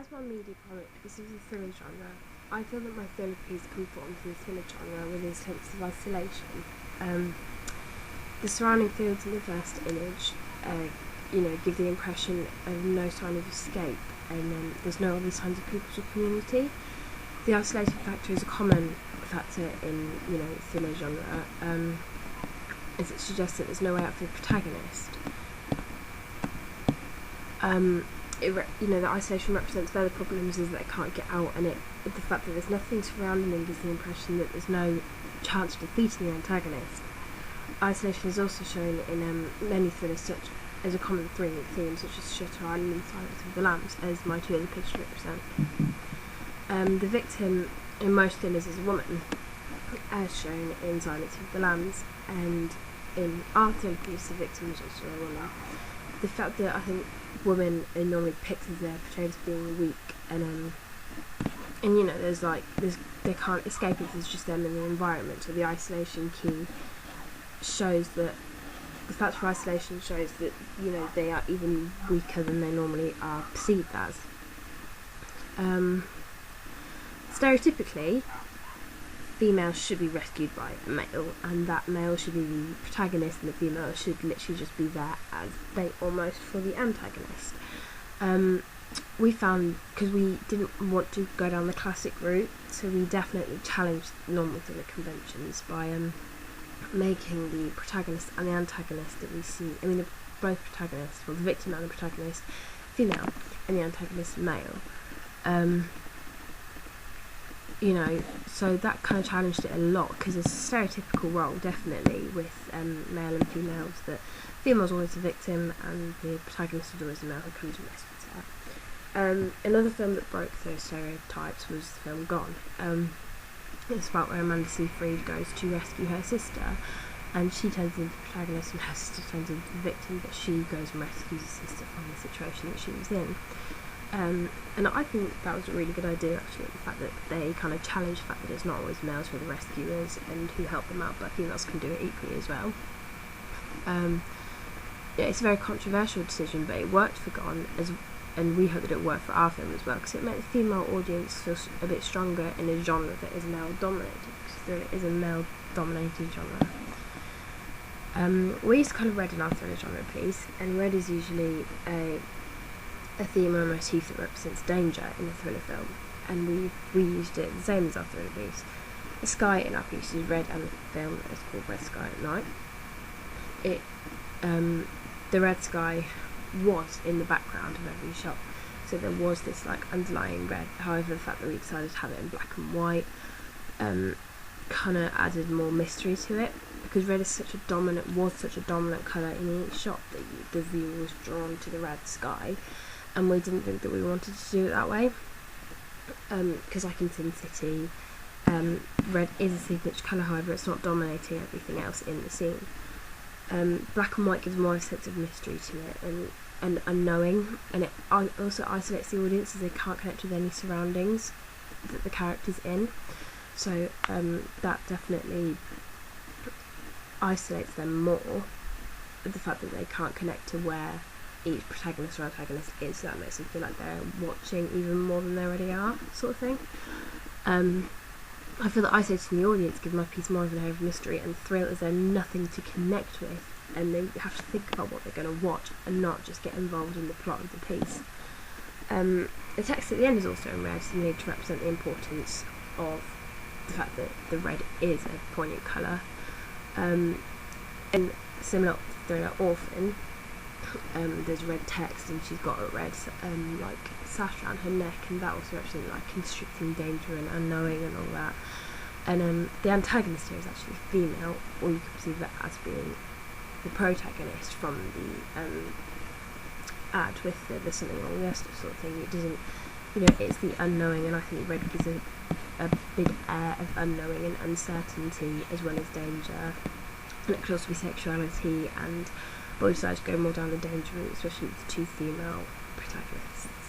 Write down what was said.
as my media comic, this is the thriller genre. I feel that my thriller piece can fall into the thriller genre with its sense of isolation. The surrounding fields in the first image, give the impression of no sign of escape, and there's no other signs of people's or community. The isolation factor is a common factor in, thriller genre, as it suggests that there's no way out for the protagonist. The isolation represents their problems is that they can't get out, and the fact that there's nothing surrounding them gives the impression that there's no chance of defeating the antagonist. Isolation is also shown in many thrillers, such as a common theme such as Shutter Island and Silence of the Lambs, as my two other pictures represent. The victim in most thrillers is a woman, as shown in Silence of the Lambs, and in our thriller piece, the victim is also a woman. The fact that I think women are normally depicted as they're portrayed as being weak, and they can't escape it, it's just them in the environment. So the isolation key shows that the factor of isolation shows that they are even weaker than they normally are perceived as. Stereotypically, females should be rescued by a male, and that male should be the protagonist, and the female should literally just be there as bait almost for the antagonist. We found, because we didn't want to go down the classic route, so we definitely challenged normal thriller conventions by making the protagonist and the antagonist that we see, both protagonists, well, the victim and the protagonist, female, and the antagonist male. So that kind of challenged it a lot, because it's a stereotypical role, definitely, with male and females, that female's always the victim and the protagonist is always the male who comes and rescues her. Another film that broke those stereotypes was the film Gone. It's about where Amanda Seyfried goes to rescue her sister, and she turns into the protagonist and her sister turns into the victim, but she goes and rescues her sister from the situation that she was in. And I think that was a really good idea, actually, the fact that they kind of challenge the fact that it's not always males who are the rescuers and who help them out, but females can do it equally as well. It's a very controversial decision, but it worked for Gone, and we hope that it worked for our film as well, because it made the female audience feel a bit stronger in a genre that is male-dominated, because there is a male-dominated genre. We use colour red in our thriller genre piece, and red is usually a theme or a motif that represents danger in a thriller film, and we used it the same as our thriller piece. The sky in our piece is red, and the film is called Red Sky at Night. The red sky was in the background of every shot, so there was this underlying red. However, the fact that we decided to have it in black and white kind of added more mystery to it, because red is such a dominant colour in each shot that the viewer was drawn to the red sky, and we didn't think that we wanted to do it that way, because in Sin City, red is a signature colour, however it's not dominating everything else in the scene. Black and white gives more of a sense of mystery to it, and unknowing, and it also isolates the audience as they can't connect with any surroundings that the character's in, so that definitely isolates them more, with the fact that they can't connect to where each protagonist or antagonist is, so that makes them feel like they're watching even more than they already are, sort of thing. I feel that isolating the audience gives my piece more of an air of mystery and thrill, as they're nothing to connect with, and they have to think about what they're going to watch and not just get involved in the plot of the piece. The text at the end is also in red, so made to represent the importance of the fact that the red is a poignant colour. And similar to the thriller Orphan, there's red text, and she's got a red sash around her neck, and that also represents constricting danger and unknowing and all that. And the antagonist here is actually female, or you can perceive that as being the protagonist from the ad with the something wrong with us sort of thing. It doesn't, it's the unknowing, and I think red gives a big air of unknowing and uncertainty as well as danger, and it could also be sexuality, and but we decided to go more down the danger route, especially with the two female protagonists.